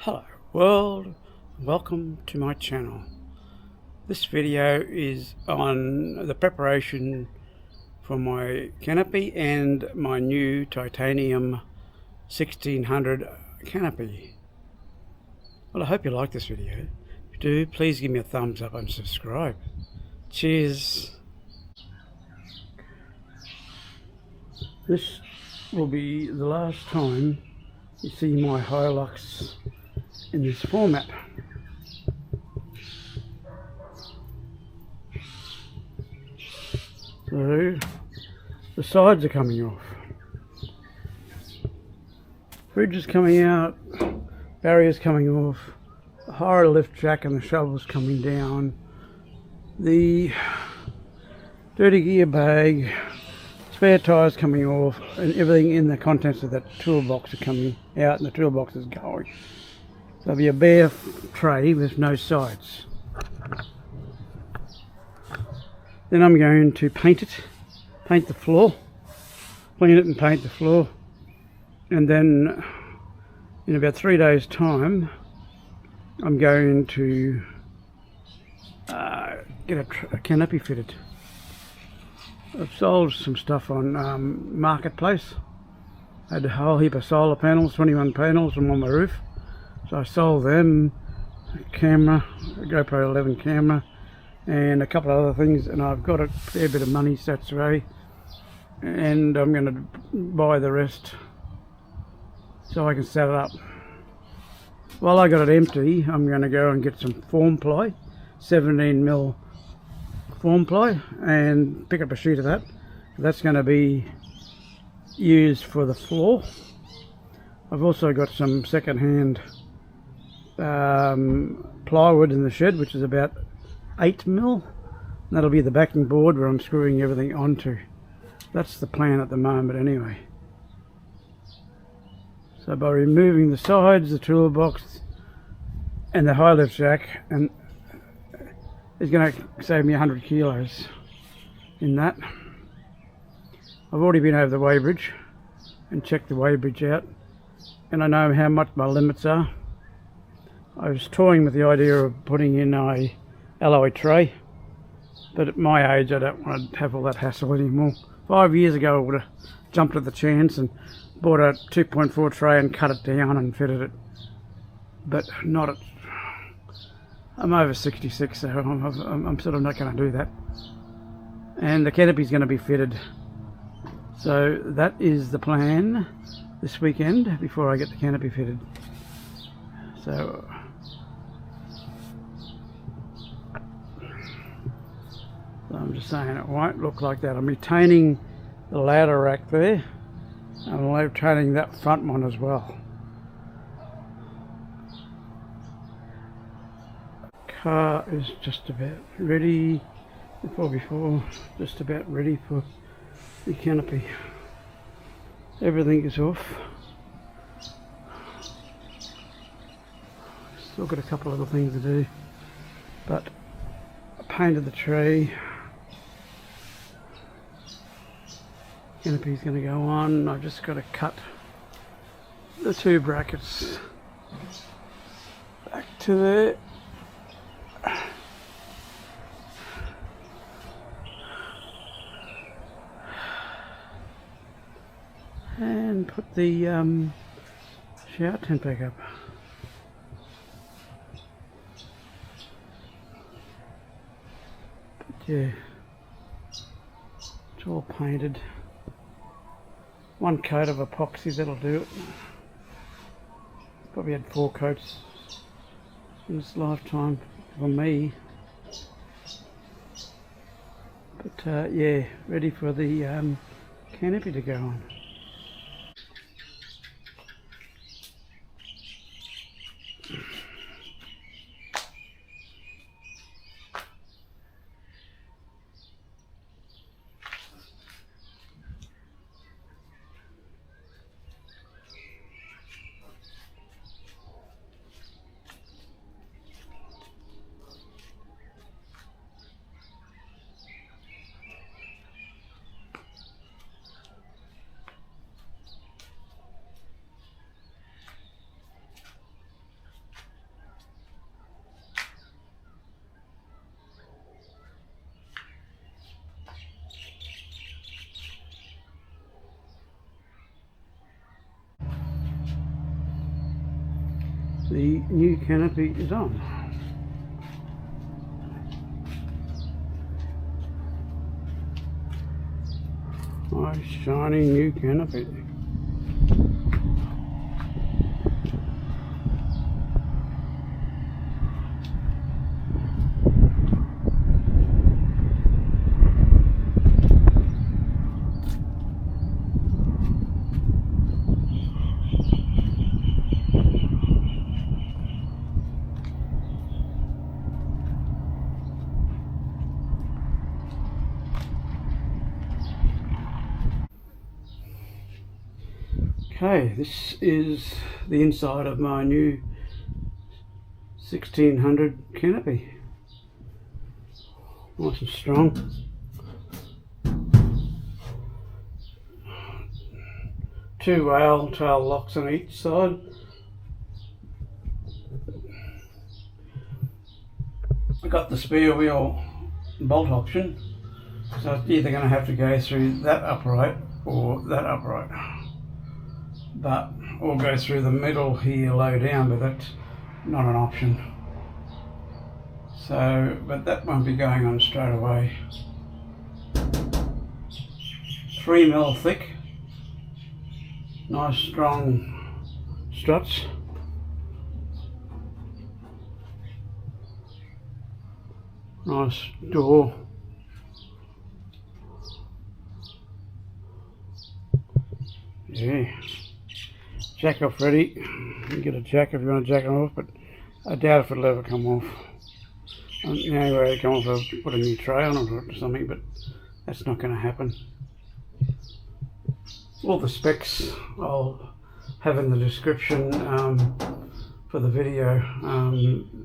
Hello world, welcome to my channel. This video is on the preparation for my canopy and my new titanium 1600 canopy. Well, I hope you like this video. If you do, please give me a thumbs up and subscribe. Cheers. This will be the last time you see my Hilux in this format. So the sides are coming off, bridge is coming out, barriers coming off, the higher lift jack and the shovels coming down, the dirty gear bag, spare tyres coming off, and everything in the contents of that toolbox are coming out, and the toolbox is going. So there'll be a bare tray with no sides. Then I'm going to paint it, paint the floor, clean it and paint the floor, and then in about 3 days time I'm going to get a canopy fitted. I've sold some stuff on Marketplace. I had a whole heap of solar panels, 21 panels from on my roof. So I sold them, a camera, a GoPro 11 camera, and a couple of other things, and I've got a fair bit of money stats away, and I'm going to buy the rest so I can set it up. While I got it empty, I'm going to go and get some form ply, 17mm form ply, and pick up a sheet of that. That's going to be used for the floor. I've also got some second-hand plywood in the shed, which is about 8mm. That'll be the backing board where I'm screwing everything onto. That's the plan at the moment anyway. So by removing the sides, the toolbox and the high lift jack, and it's going to save me 100 kilos in that. I've already been over the weighbridge and checked the weighbridge out, and I know how much my limits are. I was toying with the idea of putting in a alloy tray, but at my age I don't want to have all that hassle anymore. 5 years ago I would have jumped at the chance and bought a 2.4 tray and cut it down and fitted it, but not at... I'm over 66, so I'm sort of not going to do that. And the canopy is going to be fitted, so that is the plan this weekend before I get the canopy fitted. So I'm just saying it won't look like that. I'm retaining the ladder rack there. I'm retaining that front one as well. Car is just about ready, before just about ready for the canopy. Everything is off. Still got a couple other things to do, but I painted the tree. Canopy's going to go on. I've just got to cut the two brackets back to there. And put the shower tent back up. But yeah, it's all painted. One coat of epoxy, that'll do it. Probably had 4 coats in this lifetime for me. But yeah, ready for the canopy to go on. the new canopy is on. Nice shiny new canopy. Okay, this is the inside of my new 1600 canopy. Nice and strong. Two whale tail locks on each side. I got the spare wheel bolt option, so it's either going to have to go through that upright or that upright. But or go through the middle here low down, but that's not an option. So, but that won't be going on straight away. 3mm thick, nice strong struts. Nice door. Yeah. Jack off ready. You can get a jack if you want to jack them off, but I doubt if it'll ever come off. The only way it'll come off, I'll put a new tray on it or something, but that's not going to happen. All the specs I'll have in the description for the video,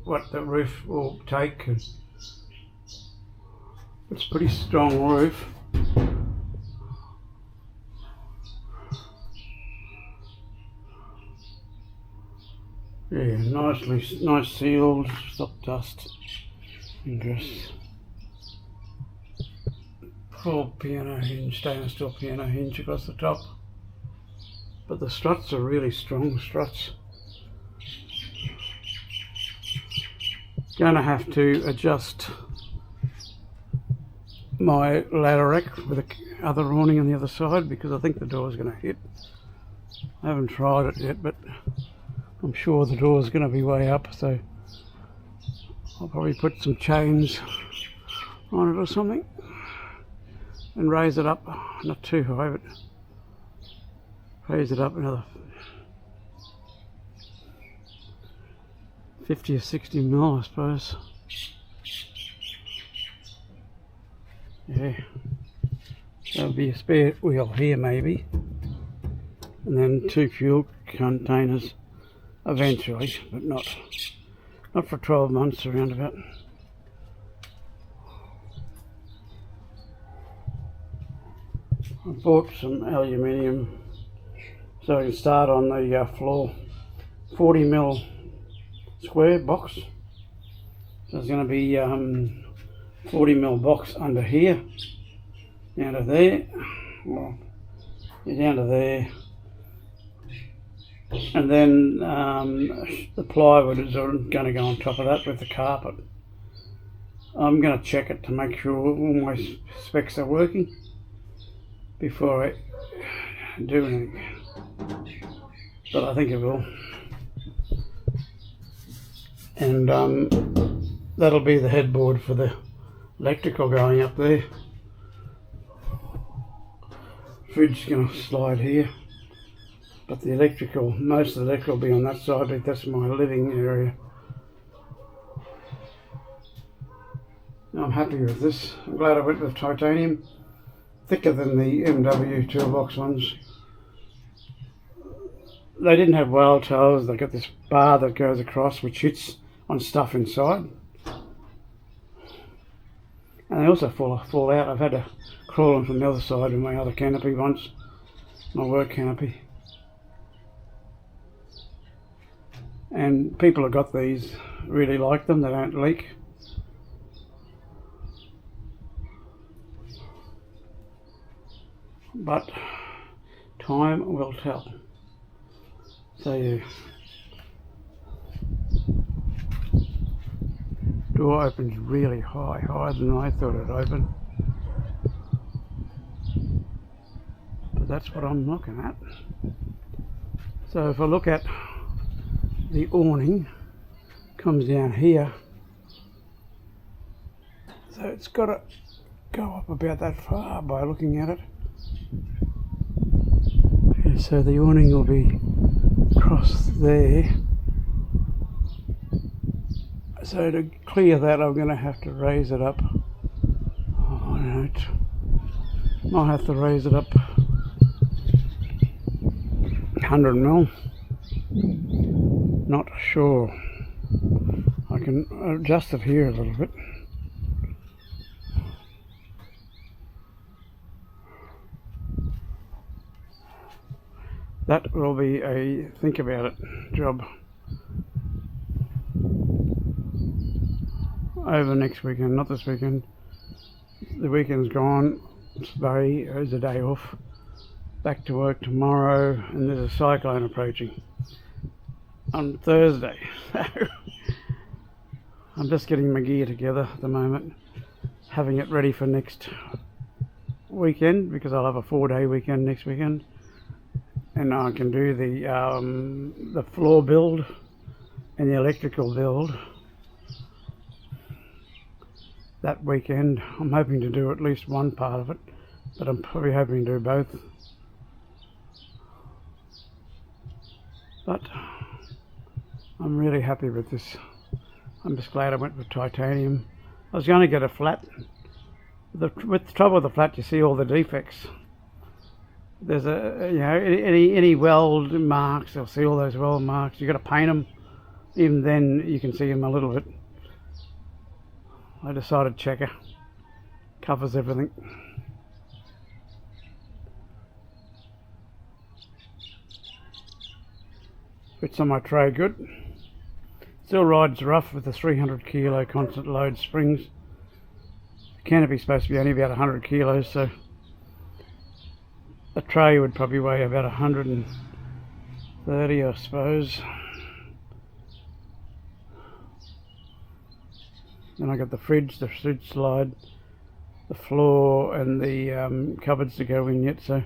what the roof will take. It's a pretty strong roof. Yeah, nice sealed, stop dust, hinges. Full piano hinge, stainless steel piano hinge across the top. But the struts are really strong struts. Gonna have to adjust my ladder rack with the other awning on the other side because I think the door's gonna hit. I haven't tried it yet, but I'm sure the door's going to be way up, so I'll probably put some chains on it or something and raise it up, not too high, but raise it up another 50 or 60 mil, I suppose. Yeah, there'll be a spare wheel here maybe, and then 2 fuel containers eventually, but not for 12 months around about. I bought some aluminium so I can start on the floor. 40mm square box. So there's going to be 40mm box under here, down to there, well, down to there. And then the plywood is going to go on top of that with the carpet. I'm going to check it to make sure all my specs are working before I do anything. But I think it will. And that'll be the headboard for the electrical going up there. Fridge is going to slide here. But the electrical, most of the electrical will be on that side, but that's my living area. I'm happy with this. I'm glad I went with titanium. Thicker than the MW toolbox ones. They didn't have whale tails, they got this bar that goes across which hits on stuff inside. And they also fall out. I've had to crawl in from the other side with my other canopy once, my work canopy. And people have got these really like them, they don't leak. But time will tell. So yeah. door opens really high, higher than I thought it'd open. But that's what I'm looking at. So if I look at the awning, comes down here. So it's got to go up about that far by looking at it. And so the awning will be across there. So to clear that, I'm going to have to raise it up. Oh, no, I'll have to raise it up 100 mil. Not sure. I can adjust it here a little bit. That will be a think about it job over next weekend, not this weekend. The weekend's gone. Today is a day off. Back to work tomorrow, and there's a cyclone approaching on Thursday. So I'm just getting my gear together at the moment, having it ready for next weekend, because I'll have a 4-day weekend next weekend, and I can do the floor build and the electrical build that weekend. I'm hoping to do at least one part of it, but I'm probably hoping to do both. But I'm really happy with this. I'm just glad I went with titanium. I was going to get a flat. With the trouble with the flat, you see all the defects. There's any weld marks, you'll see all those weld marks. You've got to paint them. Even then you can see them a little bit. I decided Checker covers everything. Fits on my tray good. Still rides rough with the 300 kilo constant load springs. The canopy's supposed to be only about 100 kilos, so the tray would probably weigh about 130, I suppose. Then I got the fridge slide, the floor, and the cupboards to go in yet, so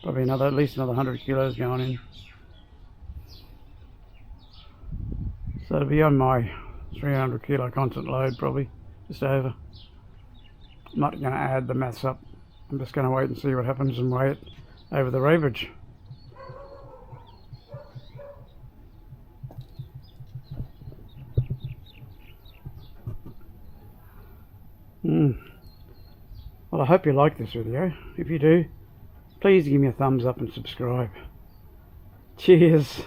probably at least another 100 kilos going in. So it'll be on my 300 kilo constant load, probably just over. I'm not going to add the maths up. I'm just going to wait and see what happens and weigh it over the weighbridge. Well, I hope you like this video. If you do, please give me a thumbs up and subscribe. Cheers.